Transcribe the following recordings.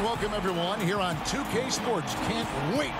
Welcome, everyone, here on 2K Sports. Can't wait.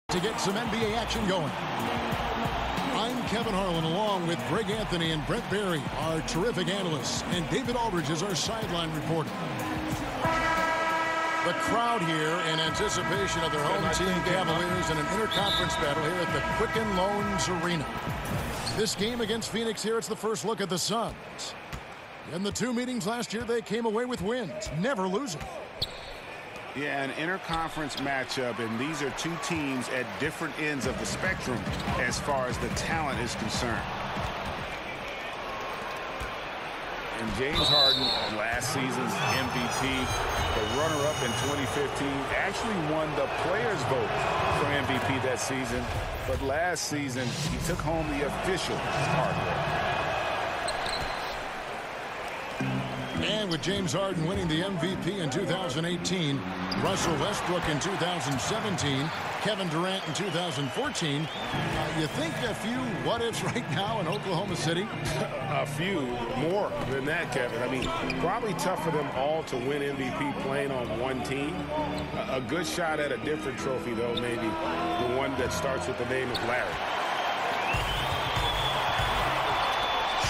To get some NBA action going. I'm Kevin Harlan, along with Greg Anthony and Brent Barry, our terrific analysts, and David Aldridge is our sideline reporter. The crowd here in anticipation of their home team Cavaliers in an interconference battle here at the Quicken Loans Arena. This game against Phoenix here, it's the first look at the Suns. In the two meetings last year, they came away with wins, never losing. Yeah, an interconference matchup, and these are two teams at different ends of the spectrum as far as the talent is concerned. And James Harden, last season's MVP, the runner-up in 2015, actually won the players' vote for MVP that season. But last season, he took home the official hardware. And with James Harden winning the MVP in 2018, Russell Westbrook in 2017, Kevin Durant in 2014, you think a few what-ifs right now in Oklahoma City? A few more than that, Kevin. I mean, probably tough for them all to win MVP playing on one team. A good shot at a different trophy, though, maybe the one that starts with the name of Larry.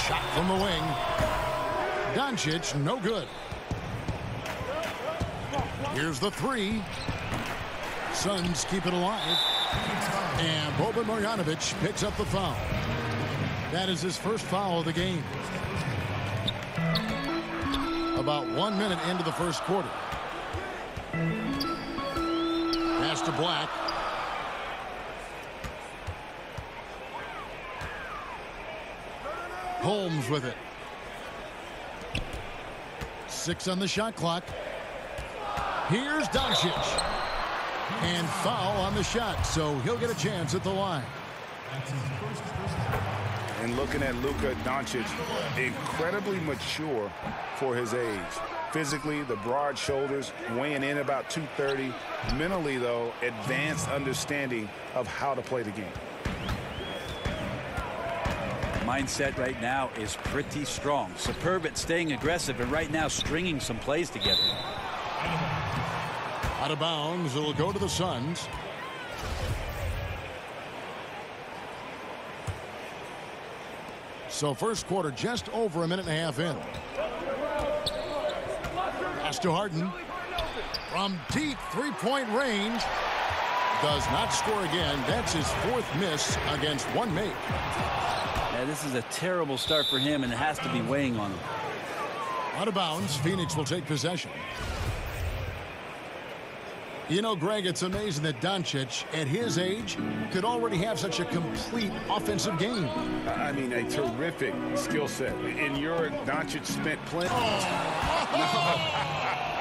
Shot from the wing. Doncic, no good. Here's the three. Suns keep it alive. And Boban Marjanovic picks up the foul. That is his first foul of the game. About 1 minute into the first quarter. Pass to Black. Holmes with it. 6 on the shot clock. Here's Doncic. And foul on the shot, so he'll get a chance at the line. And looking at Luka Doncic, incredibly mature for his age. Physically, the broad shoulders, weighing in about 230. Mentally, though, advanced understanding of how to play the game. Mindset right now is pretty strong. Superb at staying aggressive, and right now stringing some plays together. Out of bounds, it'll go to the Suns. So first quarter just over a minute and a half in. Pass to Harden. From deep three-point range. Does not score again. That's his fourth miss against one make. Yeah, this is a terrible start for him, and it has to be weighing on him. Out of bounds, Phoenix will take possession. You know, Greg, it's amazing that Doncic, at his age, could already have such a complete offensive game. I mean, a terrific skill set. In Europe, Doncic spent plenty.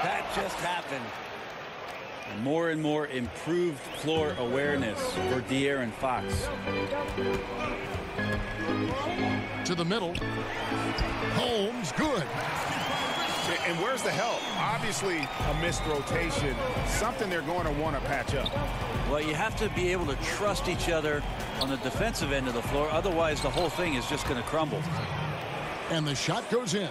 That just happened. More and more improved floor awareness for De'Aaron Fox. To the middle. Holmes, good. And where's the help? Obviously, a missed rotation. Something they're going to want to patch up. Well, you have to be able to trust each other on the defensive end of the floor. Otherwise, the whole thing is just going to crumble. And the shot goes in.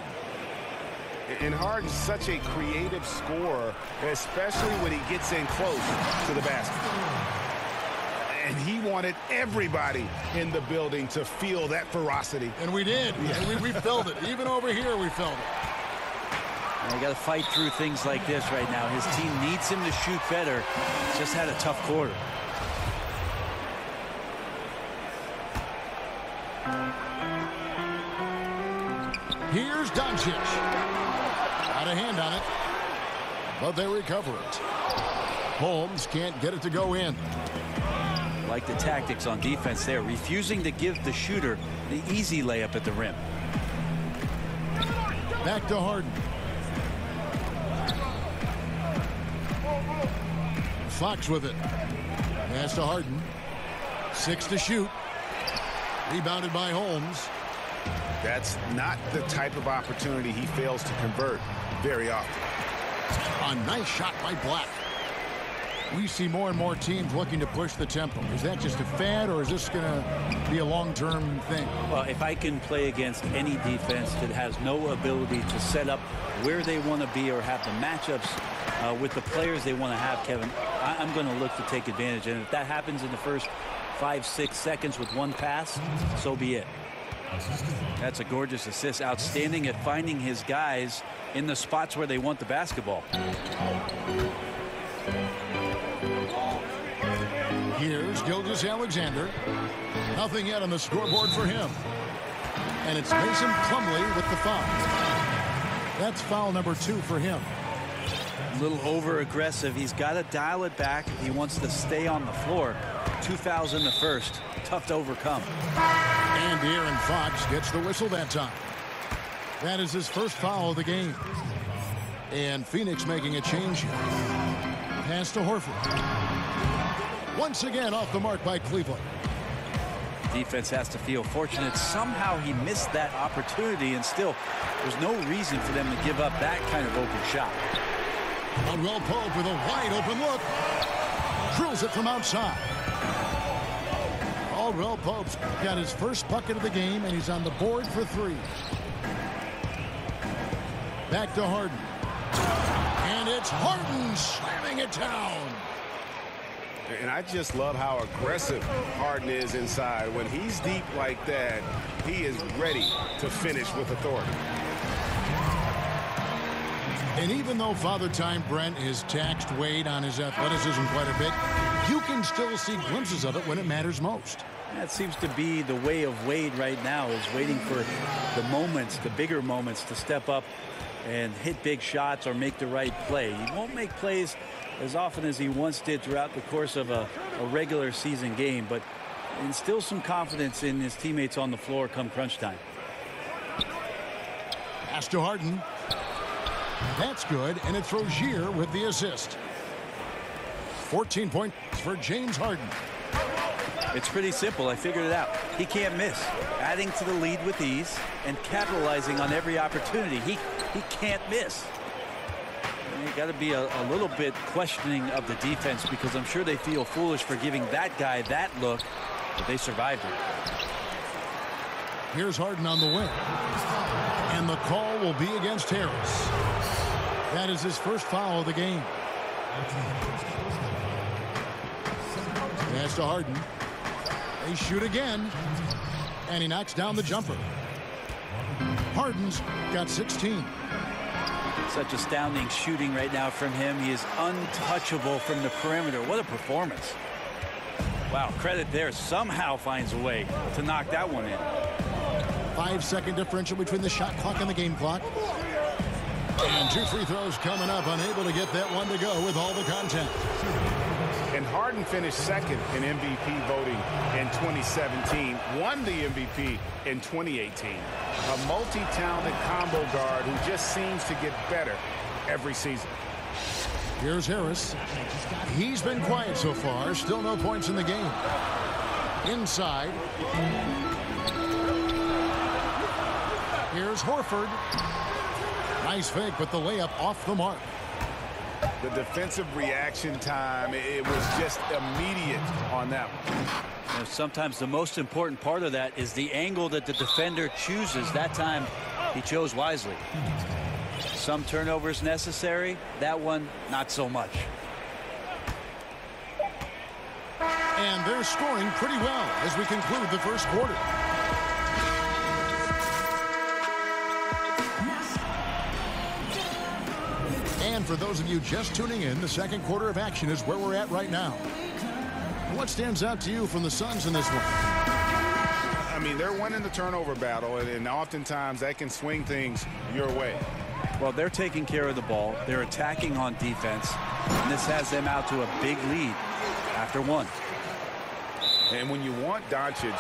And Harden's such a creative scorer, especially when he gets in close to the basket. And he wanted everybody in the building to feel that ferocity. And we did. And we felt it. Even over here, we felt it. You got to fight through things like this right now. His team needs him to shoot better. He's just had a tough quarter. Here's Doncic. Got a hand on it, but they recover it. Holmes can't get it to go in. Like the tactics on defense there, refusing to give the shooter the easy layup at the rim. Back to Harden. Fox with it. Pass to Harden. 6 to shoot. Rebounded by Holmes. That's not the type of opportunity he fails to convert very often. A nice shot by Black. We see more and more teams looking to push the tempo. Is that just a fad, or is this going to be a long-term thing? Well, if I can play against any defense that has no ability to set up where they want to be or have the matchups with the players they want to have, Kevin, I'm going to look to take advantage. And if that happens in the first 5-6 seconds with one pass, so be it. That's a gorgeous assist. Outstanding at finding his guys in the spots where they want the basketball. Here's Gilgeous-Alexander. Nothing yet on the scoreboard for him. And it's Mason Plumlee with the foul. That's foul number 2 for him. A little over-aggressive. He's got to dial it back if he wants to stay on the floor. 2 fouls in the first. Tough to overcome. And De'Aaron Fox gets the whistle that time. That is his first foul of the game. And Phoenix making a change here. Pass to Horford. Once again off the mark by Cleveland. Defense has to feel fortunate. Somehow he missed that opportunity, and still there's no reason for them to give up that kind of open shot. Caldwell Pope with a wide open look. Drills it from outside. Caldwell Pope's got his first bucket of the game, and he's on the board for 3. Back to Harden. And it's Harden slamming it down. And I just love how aggressive Harden is inside. When he's deep like that, he is ready to finish with authority. And even though Father Time Brent has taxed Wade on his athleticism quite a bit, you can still see glimpses of it when it matters most. That seems to be the way of Wade right now, is waiting for the moments, the bigger moments, to step up and hit big shots or make the right play. He won't make plays as often as he once did throughout the course of a regular season game, but instills some confidence in his teammates on the floor come crunch time. Pass to Harden. That's good, and it's Rozier with the assist. 14 points for James Harden. It's pretty simple. I figured it out. He can't miss. Adding to the lead with ease and capitalizing on every opportunity. He can't miss. You got to be a little bit questioning of the defense, because I'm sure they feel foolish for giving that guy that look, but they survived it. Here's Harden on the wing. And the call will be against Harris. That is his first foul of the game. Pass to Harden. They shoot again. And he knocks down the jumper. Harden's got 16. Such astounding shooting right now from him. He is untouchable from the perimeter. What a performance. Wow, credit there. Somehow finds a way to knock that one in. 5-second differential between the shot clock and the game clock. And 2 free throws coming up. Unable to get that one to go with all the contact. And Harden finished second in MVP voting in 2017, won the MVP in 2018. A multi-talented combo guard who just seems to get better every season. Here's Harris. He's been quiet so far. Still no points in the game. Inside. Here's Horford. Nice fake, but the layup off the mark. The defensive reaction time, it was just immediate on that one. You know, sometimes the most important part of that is the angle that the defender chooses. That time, he chose wisely. Some turnovers necessary. That one, not so much. And they're scoring pretty well as we conclude the first quarter. And for those of you just tuning in, the second quarter of action is where we're at right now. What stands out to you from the Suns in this one? I mean, they're winning the turnover battle, and oftentimes that can swing things your way. Well, they're taking care of the ball. They're attacking on defense, and this has them out to a big lead after one. And when you want Doncic,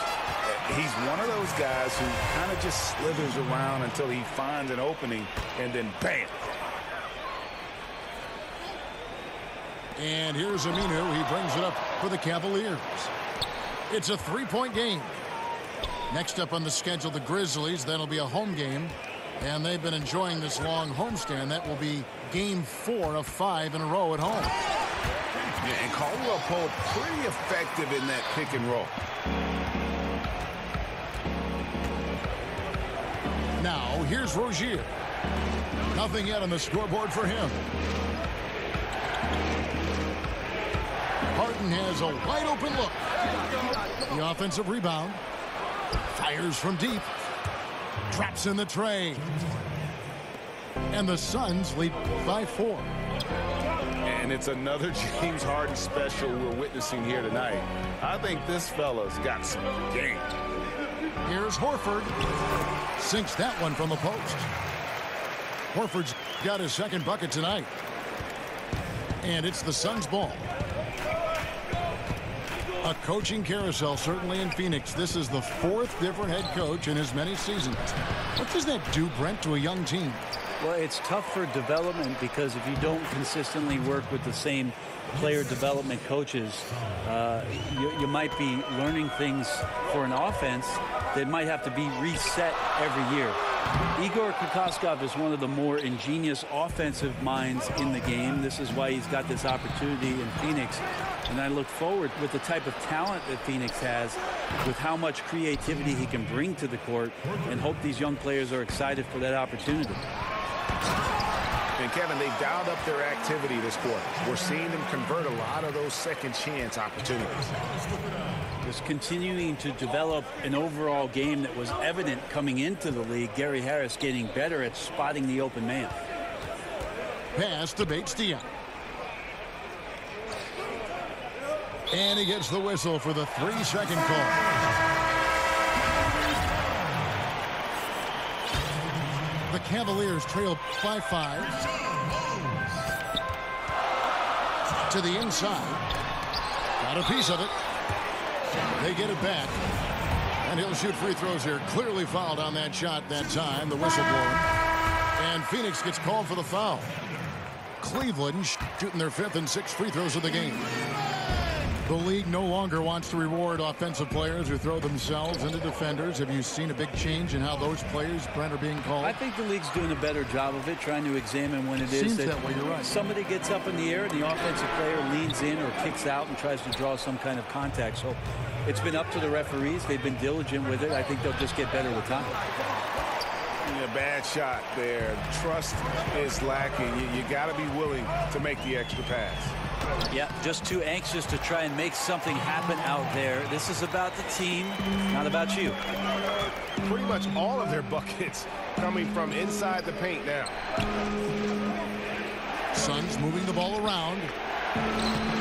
he's one of those guys who kind of just slithers around until he finds an opening, and then bam. And here's Aminu. He brings it up for the Cavaliers. It's a three-point game. Next up on the schedule, the Grizzlies. That'll be a home game. And they've been enjoying this long homestand. That will be game 4 of 5 in a row at home. Yeah, and Caldwell Pope pretty effective in that pick and roll. Now, here's Rozier. Nothing yet on the scoreboard for him. Harden has a wide-open look. The offensive rebound. Fires from deep. Drops in the tray. And the Suns lead by 4. And it's another James Harden special we're witnessing here tonight. I think this fella's got some game. Here's Horford. Sinks that one from the post. Horford's got his second bucket tonight. And it's the Suns' ball. A coaching carousel, certainly in Phoenix. This is the 4th different head coach in as many seasons. What does that do, Brent, to a young team? Well, it's tough for development because if you don't consistently work with the same player development coaches, you might be learning things for an offense that might have to be reset every year. Igor Kokoskov is one of the more ingenious offensive minds in the game. This is why he's got this opportunity in Phoenix. And I look forward with the type of talent that Phoenix has, with how much creativity he can bring to the court, and hope these young players are excited for that opportunity. And Kevin, they've dialed up their activity this quarter. We're seeing them convert a lot of those second chance opportunities. Just continuing to develop an overall game that was evident coming into the league. Gary Harris getting better at spotting the open man. Pass to Bates-Diop. And he gets the whistle for the 3-second call. The Cavaliers trail by 5. To the inside. Got a piece of it. They get it back. And he'll shoot free throws here. Clearly fouled on that shot that time. The whistle blown. And Phoenix gets called for the foul. Cleveland shooting their 5th and 6th free throws of the game. The league no longer wants to reward offensive players who throw themselves into defenders. Have you seen a big change in how those players, Brent, are being called? I think the league's doing a better job of it, trying to examine when it Seems that way, you're right. Somebody gets up in the air and the offensive player leans in or kicks out and tries to draw some kind of contact. So it's been up to the referees. They've been diligent with it. I think they'll just get better with time. A bad shot there. Trust is lacking. You got to be willing to make the extra pass. Yeah, just too anxious to try and make something happen out there. This is about the team, not about you. Pretty much all of their buckets coming from inside the paint now. Suns moving the ball around.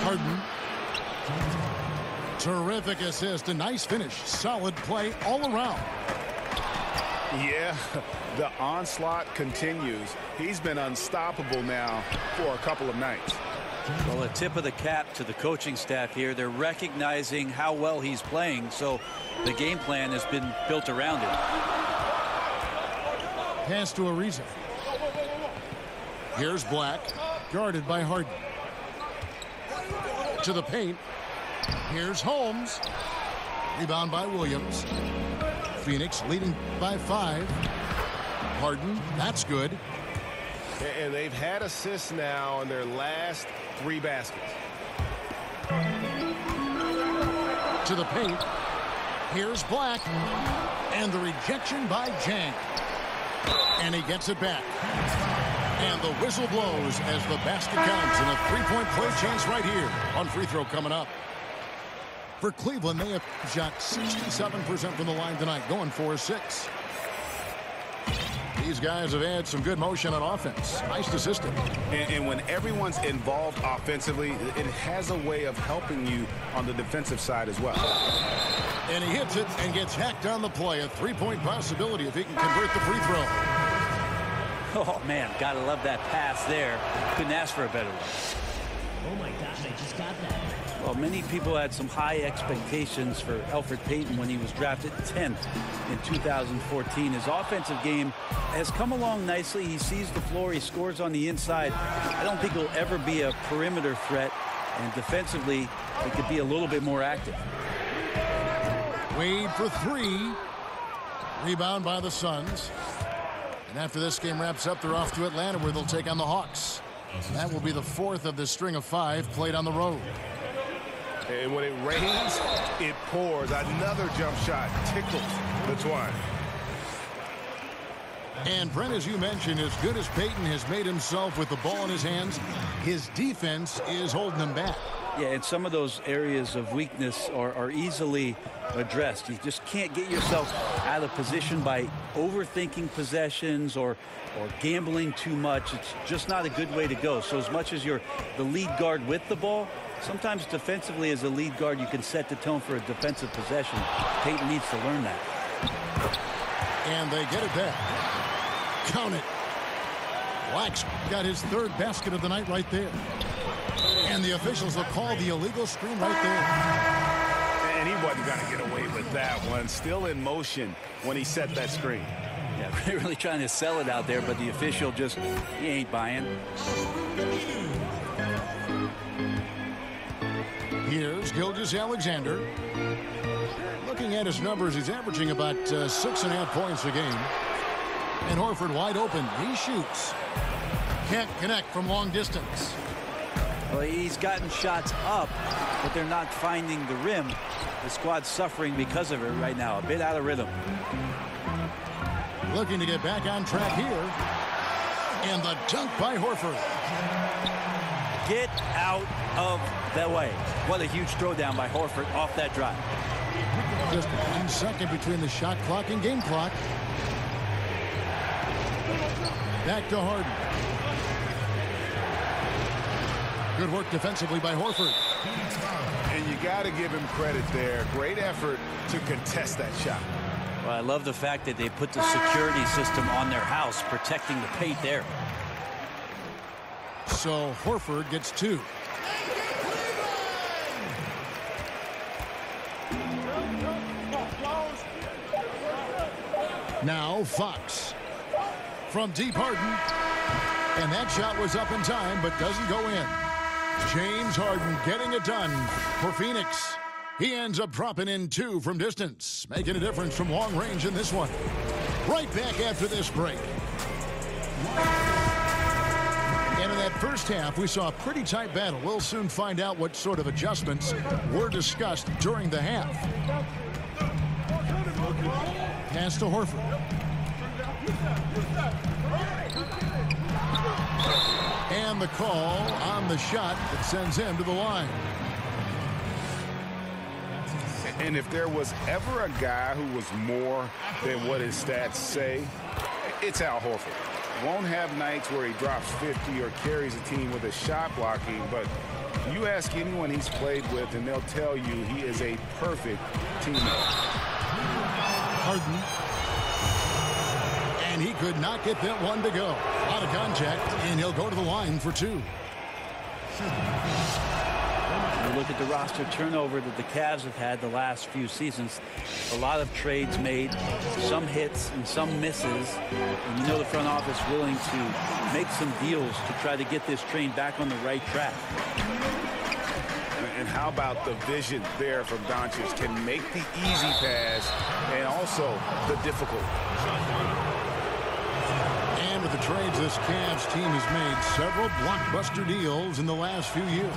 Harden. Terrific assist. A nice finish. Solid play all around. Yeah, the onslaught continues. He's been unstoppable now for a couple of nights. Well, a tip of the cap to the coaching staff here. They're recognizing how well he's playing, so the game plan has been built around it. Pass to Ariza. Here's Black, guarded by Harden. To the paint. Here's Holmes. Rebound by Williams. Phoenix leading by 5. Harden, that's good. And they've had assists now on their last 3 baskets. To the paint. Here's Black. And the rejection by Jank. And he gets it back. And the whistle blows as the basket counts. And a 3-point play chance right here on free throw coming up. For Cleveland, they have shot 67% from the line tonight, going 4-6. These guys have had some good motion on offense. Nice to system. And when everyone's involved offensively, it has a way of helping you on the defensive side as well. And he hits it and gets hacked on the play. A three-point possibility if he can convert the free throw. Oh, man, gotta love that pass there. Couldn't ask for a better one. Oh, my gosh, I just got that. Well, many people had some high expectations for Elfrid Payton when he was drafted 10th in 2014. His offensive game has come along nicely. He sees the floor. He scores on the inside. I don't think he'll ever be a perimeter threat. And defensively, he could be a little bit more active. Wade for three. Rebound by the Suns. And after this game wraps up, they're off to Atlanta where they'll take on the Hawks. That will be the fourth of the string of 5 played on the road. And when it rains, it pours. Another jump shot tickles the twine. And Brent, as you mentioned, as good as Payton has made himself with the ball in his hands, his defense is holding him back. Yeah, and some of those areas of weakness are easily addressed. You just can't get yourself out of position by overthinking possessions or gambling too much. It's just not a good way to go. So as much as you're the lead guard with the ball, sometimes defensively as a lead guard you can set the tone for a defensive possession. Payton needs to learn that. And they get it back. Count it. Wax got his third basket of the night right there. And the officials will call the illegal screen right there. And he wasn't going to get away with that one. Still in motion when he set that screen. Yeah, really trying to sell it out there, but the official just, he ain't buying. Here's Gilgeous-Alexander. Looking at his numbers, he's averaging about 6.5 points a game. And Horford wide open. He shoots. Can't connect from long distance. Well, he's gotten shots up, but they're not finding the rim. The squad's suffering because of it right now. A bit out of rhythm. Looking to get back on track here. And the dunk by Horford. Get out of the way. What a huge throwdown by Horford off that drive. Just 1 second between the shot clock and game clock. Back to Harden. Good work defensively by Horford. And you got to give him credit there. Great effort to contest that shot. Well, I love the fact that they put the security system on their house, protecting the paint there. So Horford gets 2. Now Fox. From deep Harden. And that shot was up in time, but doesn't go in. James Harden getting it done for Phoenix. He ends up dropping in 2 from distance, making a difference from long range in this one. Right back after this break. And in that first half, we saw a pretty tight battle. We'll soon find out what sort of adjustments were discussed during the half. Pass to Horford. And the call on the shot that sends him to the line. And if there was ever a guy who was more than what his stats say, it's Al Horford. Won't have nights where he drops 50 or carries a team with a shot blocking, but you ask anyone he's played with and they'll tell you he is a perfect teammate. Harden. And he could not get that one to go. Out of contact, and he'll go to the line for 2. You look at the roster turnover that the Cavs have had the last few seasons. A lot of trades made, some hits and some misses. And you know the front office willing to make some deals to try to get this train back on the right track. And how about the vision there from Doncic? Can make the easy pass and also the difficult. And with the trades this Cavs team has made several blockbuster deals in the last few years.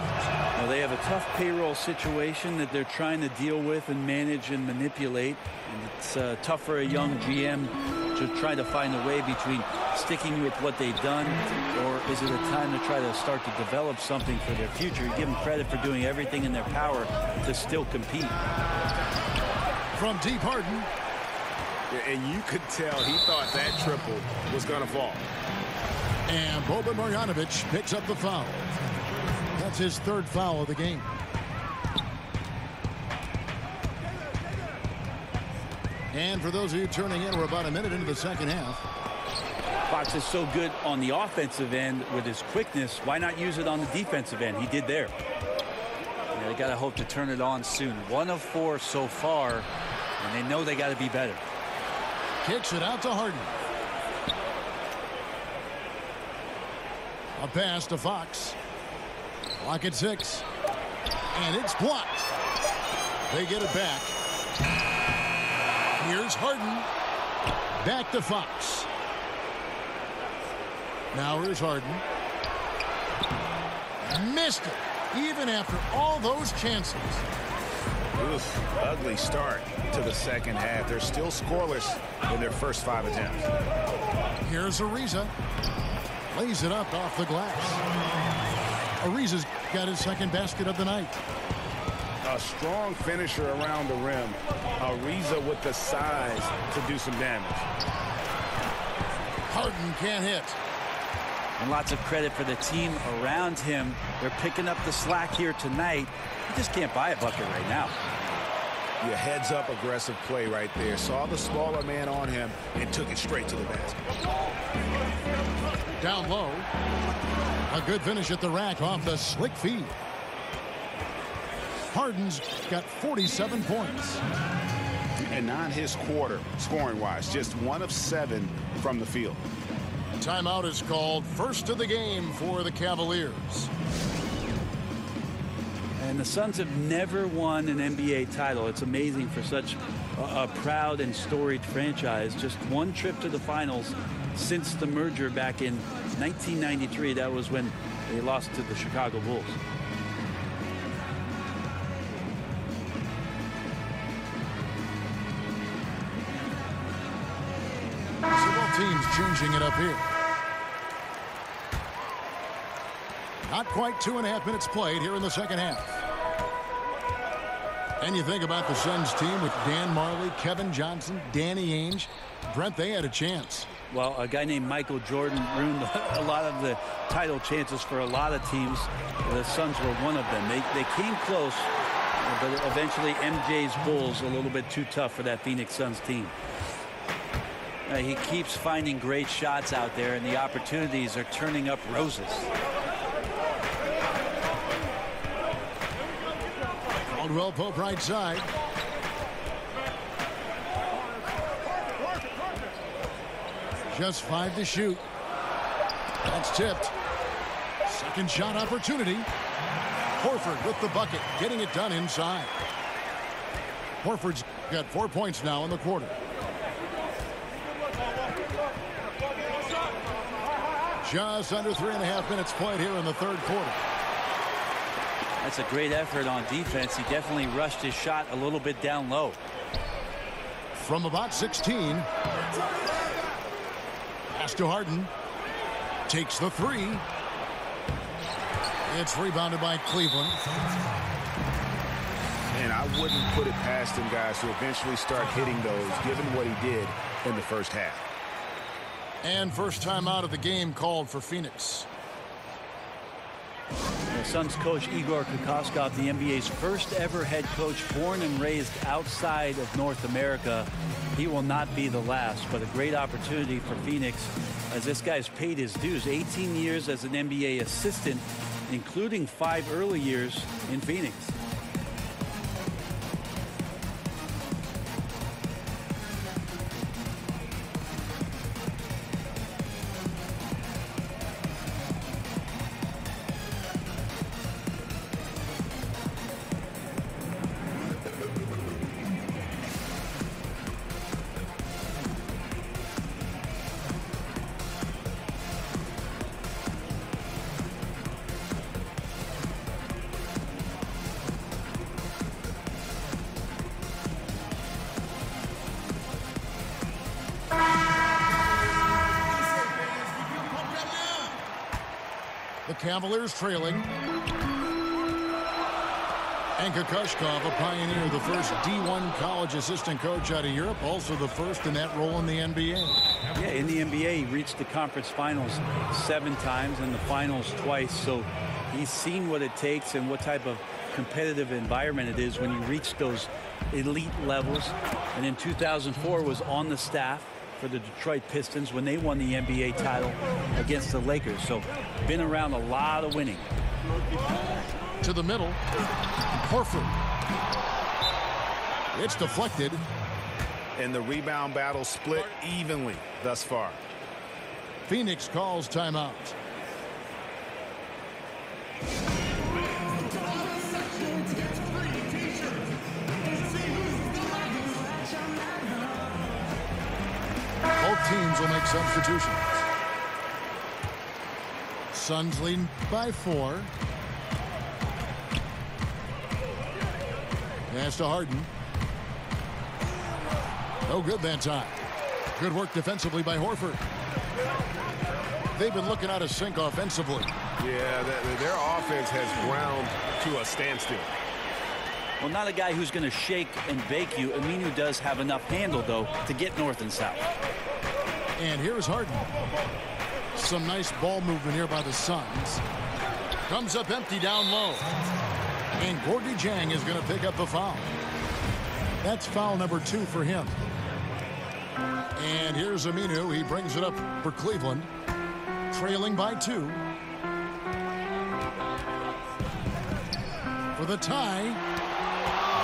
Well, they have a tough payroll situation that they're trying to deal with and manage and manipulate. And it's tough for a young GM to try to find a way between sticking with what they've done, or is it a time to try to start to develop something for their future? You give them credit for doing everything in their power to still compete. From deep, Harden. And you could tell he thought that triple was going to fall. And Boban Marjanovic picks up the foul. That's his third foul of the game. And for those of you turning in, we're about a minute into the second half. Fox is so good on the offensive end with his quickness. Why not use it on the defensive end? He did there. Yeah, they got to hope to turn it on soon. 1 of 4 so far, and they know they got to be better. Kicks it out to Harden. A pass to Fox. Clock at 6. And it's blocked. They get it back. Here's Harden. Back to Fox. Now here's Harden. Missed it. Even after all those chances. Oof, ugly start to the second half. They're still scoreless in their first 5 attempts. Here's Ariza. Lays it up off the glass. Ariza's got his second basket of the night. A strong finisher around the rim. Ariza with the size to do some damage. Harden can't hit. And lots of credit for the team around him. They're picking up the slack here tonight. You just can't buy a bucket right now. Your heads-up aggressive play right there. Saw the smaller man on him and took it straight to the basket. Down low. A good finish at the rack off the slick feed. Harden's got 47 points. And not his quarter, scoring-wise. Just 1 of 7 from the field. Timeout is called. First of the game for the Cavaliers. And the Suns have never won an NBA title. It's amazing for such a proud and storied franchise. Just 1 trip to the finals since the merger back in 1993. That was when they lost to the Chicago Bulls. So both teams changing it up here. Not quite 2.5 minutes played here in the second half. And you think about the Suns team with Dan Marley, Kevin Johnson, Danny Ainge. Brent, they had a chance. Well, a guy named Michael Jordan ruined a lot of the title chances for a lot of teams. The Suns were one of them. They came close, but eventually MJ's Bulls a little bit too tough for that Phoenix Suns team. He keeps finding great shots out there, and the opportunities are turning up roses. Caldwell Pope right side. Just 5 to shoot. That's tipped. Second shot opportunity. Horford with the bucket, getting it done inside. Horford's got 4 points now in the quarter. Just under 3.5 minutes played here in the third quarter. That's a great effort on defense. He definitely rushed his shot a little bit down low. From about 16. Pass to Harden. Takes the 3. It's rebounded by Cleveland. And I wouldn't put it past him, guys, to eventually start hitting those, given what he did in the first half. And first time out of the game called for Phoenix. The Suns coach Igor Kokoskov, the NBA's first ever head coach, born and raised outside of North America. He will not be the last, but a great opportunity for Phoenix as this guy's paid his dues. 18 years as an NBA assistant, including 5 early years in Phoenix. Cavaliers trailing. And Kokoshkov, a pioneer, the first D1 college assistant coach out of Europe, also the first in that role in the NBA. Yeah, in the NBA, he reached the conference finals 7 times and the finals twice. So he's seen what it takes and what type of competitive environment it is when you reach those elite levels. And in 2004 was on the staff for the Detroit Pistons when they won the NBA title against the Lakers. So been around a lot of winning. To the middle. Horford. It's deflected. And the rebound battle split evenly thus far. Phoenix calls timeout. Both teams will make substitutions. Suns lead by 4. Pass to Harden. No good that time. Good work defensively by Horford. They've been looking out of sync offensively. Yeah, their offense has ground to a standstill. Well, not a guy who's going to shake and bake you. Aminu does have enough handle, though, to get north and south. And here's Harden. Some nice ball movement here by the Suns. Comes up empty down low. And Gorgui Dieng is going to pick up the foul. That's foul number 2 for him. And here's Aminu. He brings it up for Cleveland. Trailing by 2. For the tie.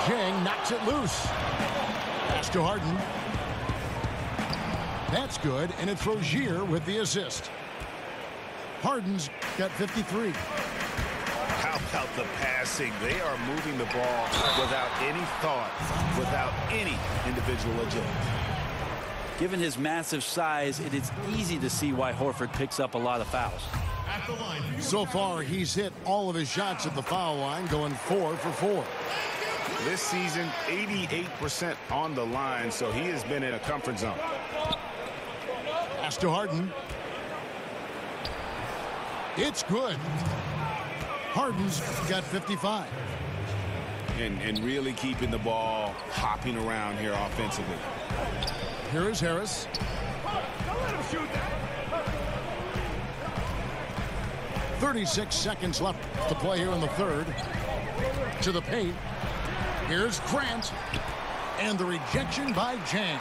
Dieng knocks it loose. Pass to Harden. That's good, and it's Rozier with the assist. Harden's got 53. How about the passing? They are moving the ball without any thought, without any individual agility. Given his massive size, it is easy to see why Horford picks up a lot of fouls. So far, he's hit all of his shots at the foul line, going 4 for 4. This season, 88% on the line, so he has been in a comfort zone. Pass to Harden. It's good. Harden's got 55. And really keeping the ball hopping around here offensively. Here is Harris. 36 seconds left to play here in the third. To the paint. Here's Grant. And the rejection by Dieng.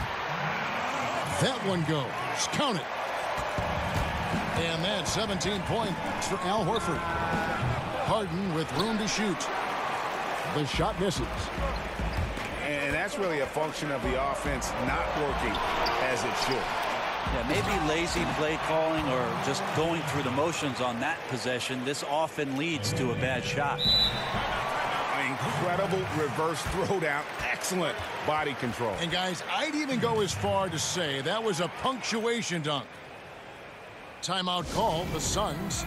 That one goes. Count it. And that's 17 points for Al Horford. Harden with room to shoot. The shot misses. And that's really a function of the offense not working as it should. Yeah, maybe lazy play calling or just going through the motions on that possession. This often leads to a bad shot. Incredible reverse throwdown. Excellent body control. And guys, I'd even go as far to say that was a punctuation dunk. Timeout call, the Suns.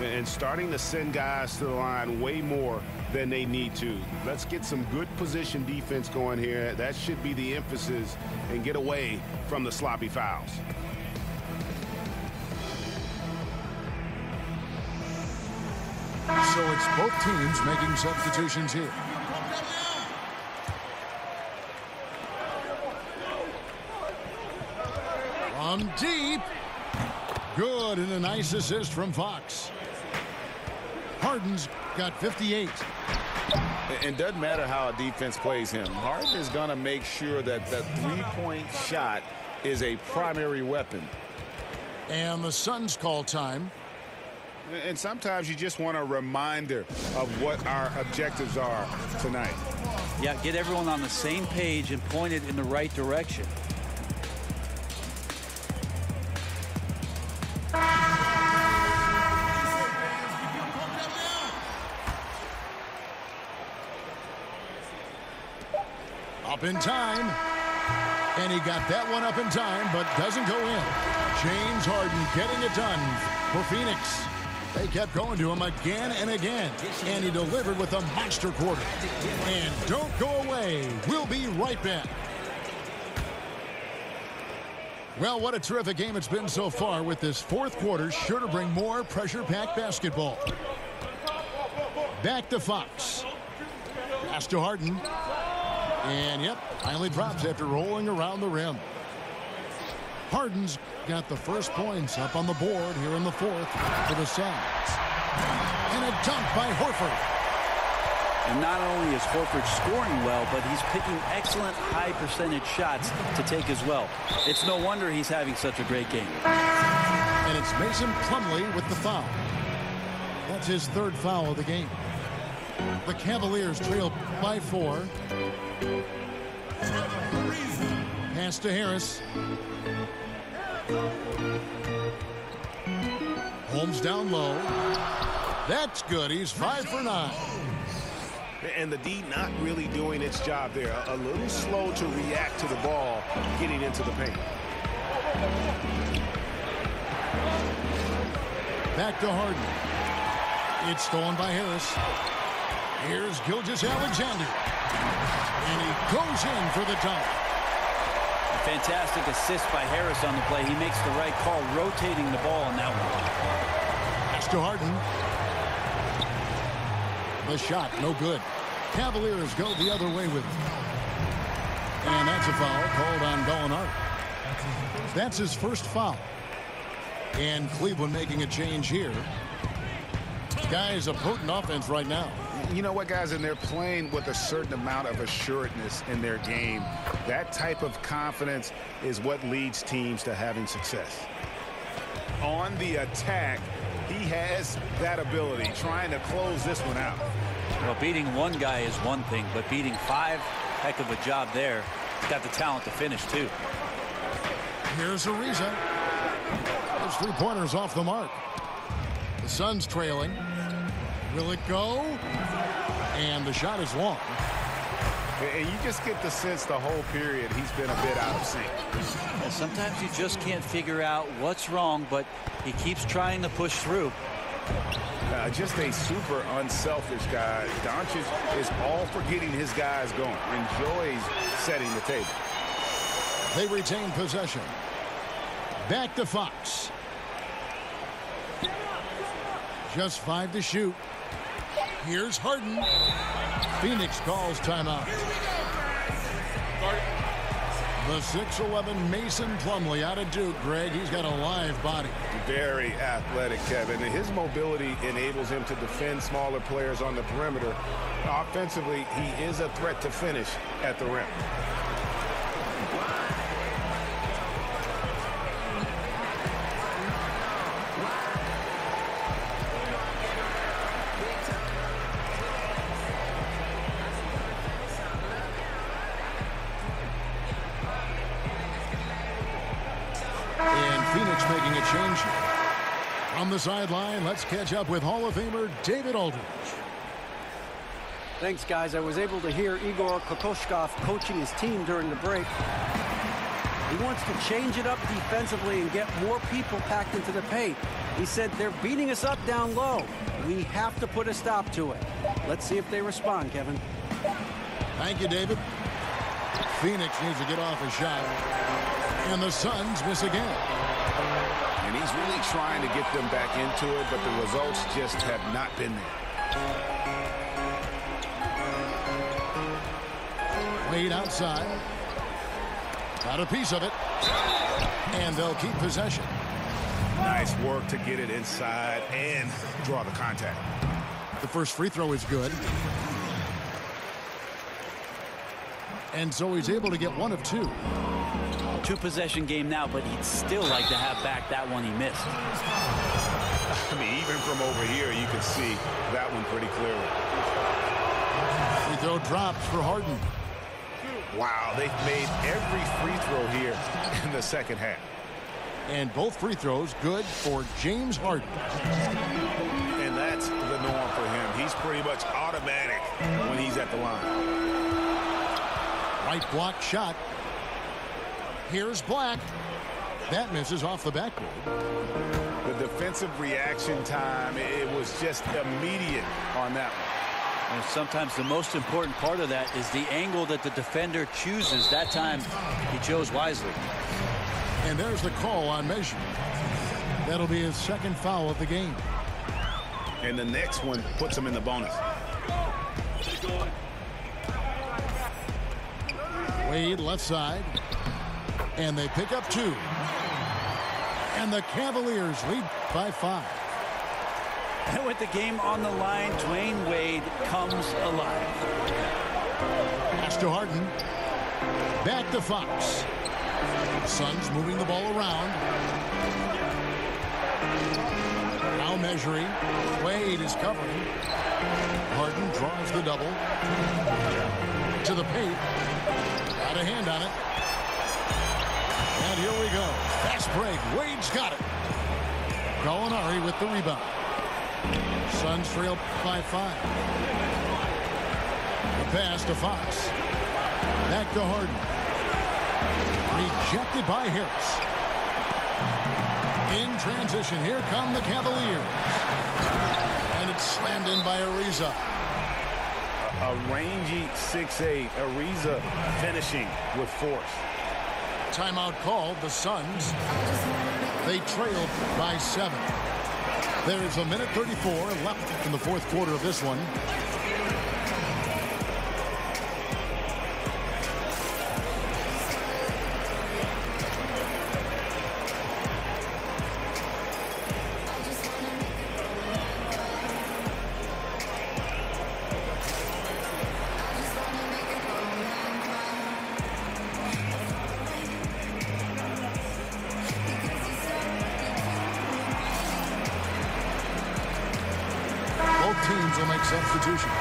And starting to send guys to the line way more than they need to. Let's get some good position defense going here. That should be the emphasis, and get away from the sloppy fouls. So it's both teams making substitutions here. From deep. Good, and a nice assist from Fox. Harden's got 58. It doesn't matter how a defense plays him. Harden is going to make sure that that three-point shot is a primary weapon. And the Suns call time. And sometimes you just want a reminder of what our objectives are tonight. Yeah, get everyone on the same page and point it in the right direction. Up in time. And he got that one up in time, but doesn't go in. James Harden getting it done for Phoenix. They kept going to him again and again. And he delivered with a monster quarter. And don't go away. We'll be right back. Well, what a terrific game it's been so far, with this fourth quarter sure to bring more pressure-packed basketball. Back to Fox. Pass to Harden. And, yep, finally drops after rolling around the rim. Harden's got the first points up on the board here in the fourth for the Suns. And a dunk by Horford. And not only is Horford scoring well, but he's picking excellent high-percentage shots to take as well. It's no wonder he's having such a great game. And it's Mason Plumlee with the foul. That's his third foul of the game. The Cavaliers trail by 4. Pass to Harris. Holmes down low. That's good. He's 5 for 9. And the D not really doing its job there. A little slow to react to the ball getting into the paint. Back to Harden. It's stolen by Harris. Here's Gilgeous-Alexander. And he goes in for the dunk. A fantastic assist by Harris on the play. He makes the right call, rotating the ball on that one. Pass to Harden. The shot, no good. Cavaliers go the other way with it. And that's a foul called on Gallinari. That's his first foul. And Cleveland making a change here. Guys, a potent offense right now. You know what, guys, and they're playing with a certain amount of assuredness in their game. That type of confidence is what leads teams to having success. On the attack, he has that ability, trying to close this one out. Well, beating one guy is one thing, but beating 5, heck of a job there. He's got the talent to finish, too. Here's Ariza. His three-pointer's off the mark. The Suns trailing. Will it go? And the shot is long. And you just get the sense the whole period he's been a bit out of sync. And sometimes you just can't figure out what's wrong, but he keeps trying to push through. Just a super unselfish guy. Doncic is all for getting his guys going. Enjoys setting the table. They retain possession. Back to Fox. Just 5 to shoot. Here's Harden. Phoenix calls timeout. The 6'11" Mason Plumlee out of Duke, Greg. He's got a live body. Very athletic, Kevin. And his mobility enables him to defend smaller players on the perimeter. Offensively, he is a threat to finish at the rim. Phoenix making a change here. On the sideline, let's catch up with Hall of Famer David Aldridge. Thanks, guys. I was able to hear Igor Kokoshkov coaching his team during the break. He wants to change it up defensively and get more people packed into the paint. He said they're beating us up down low. We have to put a stop to it. Let's see if they respond, Kevin. Thank you, David. Phoenix needs to get off a shot. And the Suns miss again. And he's really trying to get them back into it, but the results just have not been there. Wade outside. Got a piece of it. And they'll keep possession. Nice work to get it inside and draw the contact. The first free throw is good. And so he's able to get 1 of 2. 2-possession game now, but he'd still like to have back that one he missed. I mean, even from over here, you can see that one pretty clearly. Free throw drops for Harden. Wow, they've made every free throw here in the second half. And both free throws good for James Harden. And that's the norm for him. He's pretty much automatic when he's at the line. Right block shot. Here's Black. That misses off the backboard. The defensive reaction time, it was just immediate on that one. And sometimes the most important part of that is the angle that the defender chooses. That time, he chose wisely. And there's the call on measure. That'll be his second foul of the game. And the next one puts him in the bonus. Wade left side. And they pick up 2. And the Cavaliers lead by 5. And with the game on the line, Dwayne Wade comes alive. Pass to Harden. Back to Fox. Suns moving the ball around. Now measuring. Wade is covering. Harden draws the double. To the paint. Got a hand on it. And here we go. Fast break. Wade's got it. Gallinari with the rebound. Suns trail by 5. The pass to Fox. Back to Harden. Rejected by Harris. In transition, here come the Cavaliers. And it's slammed in by Ariza. A rangy 6'8". Ariza finishing with force. Timeout called. The Suns. They trailed by 7. There's a minute 34 left in the fourth quarter of this one. Teams will make substitutions.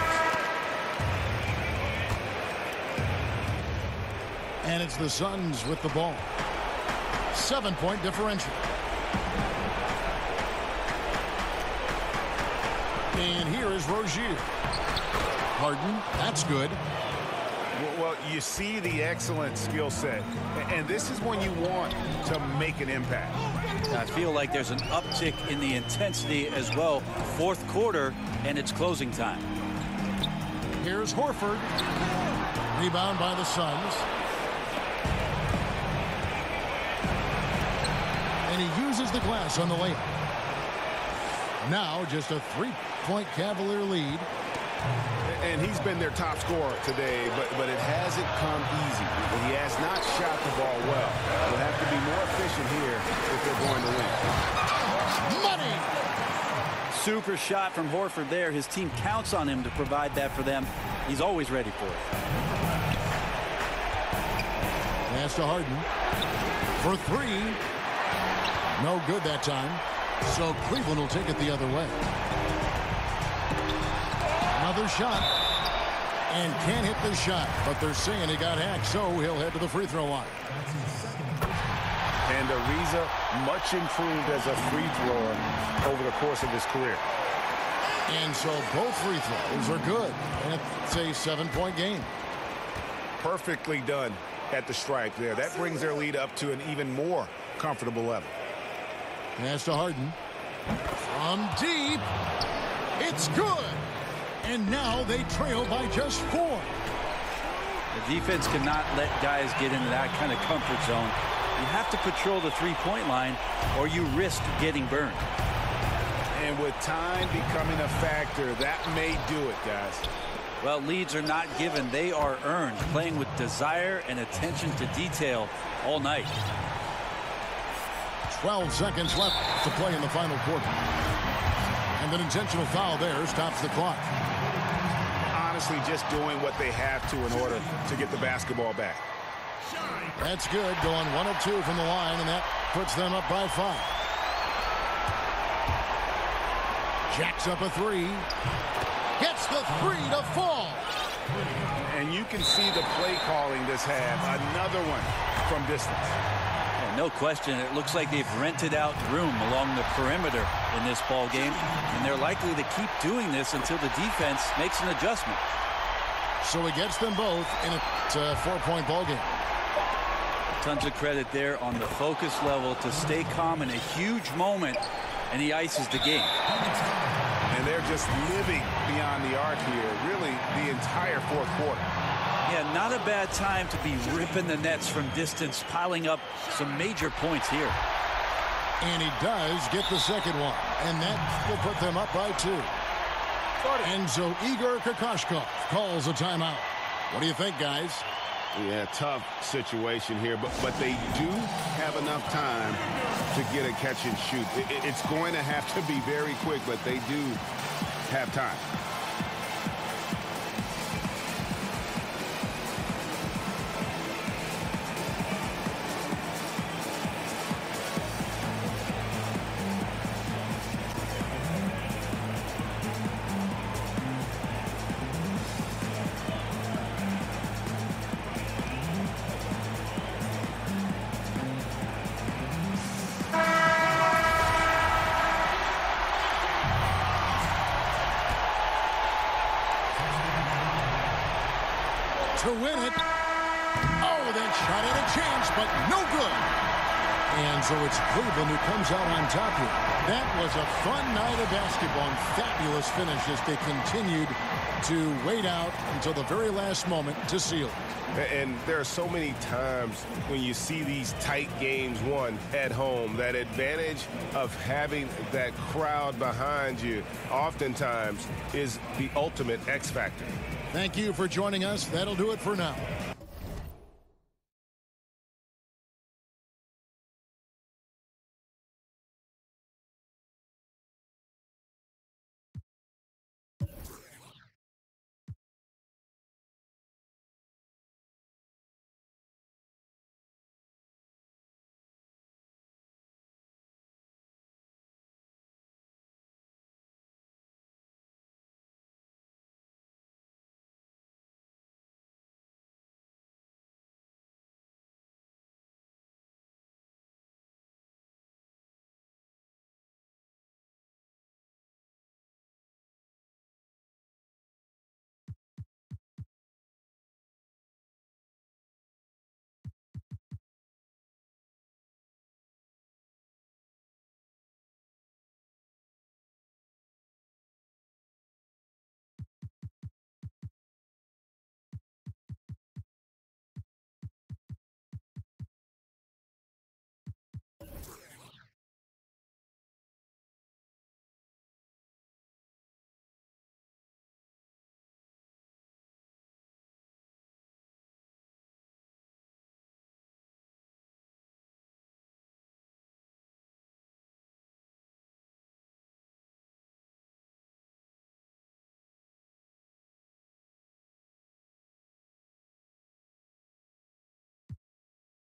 And it's the Suns with the ball. 7-point differential. And here is Rozier. Harden, that's good. Well, you see the excellent skill set. And this is when you want to make an impact. I feel like there's an uptick in the intensity as well. Fourth quarter, and it's closing time. Here's Horford. Rebound by the Suns. And he uses the glass on the layup. Now just a 3-point Cavalier lead. And he's been their top scorer today, but it hasn't come easy. He has not shot the ball well. They'll have to be more efficient here if they're going to win. Money! Super shot from Horford there. His team counts on him to provide that for them. He's always ready for it. Pass to Harden. For 3. No good that time. So Cleveland will take it the other way. Another shot. And can't hit the shot. But they're saying he got hacked, so he'll head to the free throw line. And Ariza much improved as a free thrower over the course of his career. And so both free throws are good. And it's a 7-point game. Perfectly done at the stripe there. That brings their lead up to an even more comfortable level. Pass to Harden. From deep. It's good. And now they trail by just 4. The defense cannot let guys get into that kind of comfort zone. You have to patrol the three-point line or you risk getting burned. And with time becoming a factor, that may do it, guys. Well, leads are not given. They are earned, playing with desire and attention to detail all night. 12 seconds left to play in the final quarter. And an intentional foul there stops the clock. Honestly, just doing what they have to in order to get the basketball back. That's good. Going 1 of 2 from the line, and that puts them up by 5. Jacks up a 3. Gets the 3 to fall. And you can see the play calling this had. Another one from distance. No question. It looks like they've rented out room along the perimeter in this ball game, and they're likely to keep doing this until the defense makes an adjustment. So he gets them both in a 4-point ball game. Tons of credit there on the focus level to stay calm in a huge moment, and he ices the game. And they're just living beyond the arc here, really the entire fourth quarter. Yeah, not a bad time to be ripping the nets from distance, piling up some major points here. And he does get the second one. And that will put them up by 2. And so Igor Kokoshkov calls a timeout. What do you think, guys? Yeah, tough situation here, but they do have enough time to get a catch and shoot. It's going to have to be very quick, but they do have time. To win it. Oh, that shot had a chance, but no good. And so it's Cleveland who comes out on top here. That was a fun night of basketball and fabulous finish as they continued to wait out until the very last moment to seal it. And there are so many times when you see these tight games won at home, that advantage of having that crowd behind you oftentimes is the ultimate X factor. Thank you for joining us. That'll do it for now.